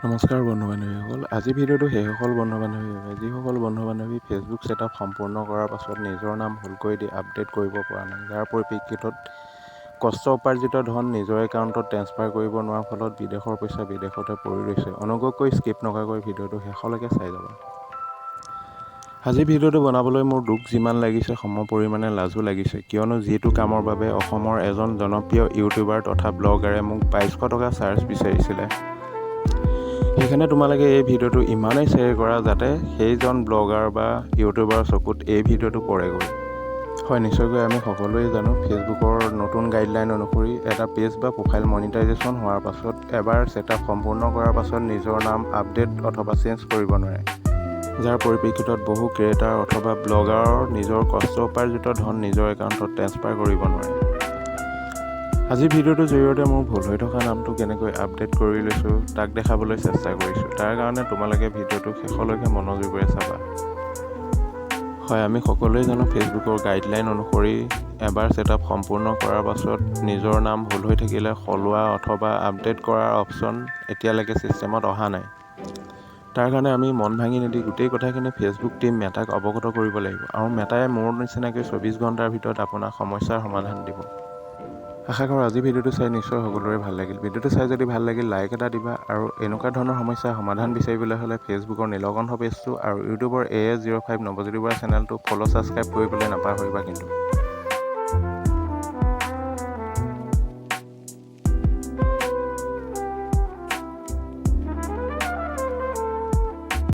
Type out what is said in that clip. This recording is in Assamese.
নমস্কাৰ বন্ধু বান্ধৱীসকল। আজি ভিডিঅ'টো সেইসকল বন্ধু বান্ধৱীৰ বাবে যিসকল বন্ধু বান্ধৱী ফেচবুক ছেটআপ সম্পূৰ্ণ কৰাৰ পাছত নিজৰ নাম ভুলকৈ দি আপডেট কৰিব পৰা নাই, যাৰ পৰিপ্ৰেক্ষিতত কষ্ট উপাৰ্জিত ধন নিজৰ একাউণ্টত ট্ৰেন্সফাৰ কৰিব নোৱাৰাৰ ফলত বিদেশৰ পইচা বিদেশতে পৰি ৰৈছে। অনুগ্ৰহ কৰি স্কিপ নকৰাকৈ ভিডিঅ'টো শেষলৈকে চাই যাবা। আজি ভিডিঅ'টো বনাবলৈ মোৰ দুখ যিমান লাগিছে সম পৰিমাণে লাজো লাগিছে, কিয়নো যিটো কামৰ বাবে অসমৰ এজন জনপ্ৰিয় ইউটিউবাৰ তথা ব্লগাৰে মোক 2200 টকা চাৰ্জ বিচাৰিছিলে, সেইকাৰণে তোমালোকে এই ভিডিঅ'টো ইমানেই শ্বেয়াৰ কৰা যাতে সেইজন ব্লগাৰ বা ইউটিউবাৰৰ চকুত এই ভিডিঅ'টো পৰেগৈ। হয়, নিশ্চয়কৈ আমি সকলোৱে জানো ফেচবুকৰ নতুন গাইডলাইন অনুসৰি এটা পেজ বা প্ৰফাইল মনিটাইজেশ্যন হোৱাৰ পাছত এবাৰ ছেটআপ সম্পূৰ্ণ কৰাৰ পাছত নিজৰ নাম আপডেট অথবা চেঞ্জ কৰিব নোৱাৰে, যাৰ পৰিপ্ৰেক্ষিতত বহু ক্ৰিয়েটাৰ অথবা ব্লগাৰৰ নিজৰ কষ্ট উপাৰ্জিত ধন নিজৰ একাউণ্টত ট্ৰেন্সফাৰ কৰিব নোৱাৰে। আজি ভিডিঅ'টোৰ জৰিয়তে মোৰ ভুল হৈ থকা নামটো কেনেকৈ আপডেট কৰি লৈছোঁ তাক দেখাবলৈ চেষ্টা কৰিছোঁ। তাৰ কাৰণে তোমালোকে ভিডিঅ'টো শেষলৈকে মনোযোগেৰে চাবা। হয়, আমি সকলোৱে জানো ফেচবুকৰ গাইডলাইন অনুসৰি এবাৰ ছেটআপ সম্পূৰ্ণ কৰাৰ পাছত নিজৰ নাম ভুল হৈ থাকিলে সলোৱা অথবা আপডেট কৰাৰ অপশ্যন এতিয়ালৈকে ছিষ্টেমত অহা নাই। তাৰ কাৰণে আমি মন ভাঙি নিদি গোটেই কথাখিনি ফেচবুক টীম মেটাক অৱগত কৰিব লাগিব, আৰু মেটাই মোৰ নিচিনাকৈ 24 ঘণ্টাৰ ভিতৰত আপোনাক সমস্যাৰ সমাধান দিব। আশা কৰোঁ আজি ভিডিঅ'টো চাই নিশ্চয় সকলোৰে ভাল লাগিল। ভিডিঅ'টো চাই যদি ভাল লাগিল লাইক এটা দিবা, আৰু এনেকুৱা ধৰণৰ সমস্যাৰ সমাধান বিচাৰিবলৈ হ'লে ফেচবুকৰ নীলকণ্ঠ পেজটো আৰু ইউটিউবৰ AS05 নৱজ্যোতি বৰা চেনেলটো ছাবস্ক্ৰাইব কৰিবলৈ নাপাহৰিবা কিন্তু।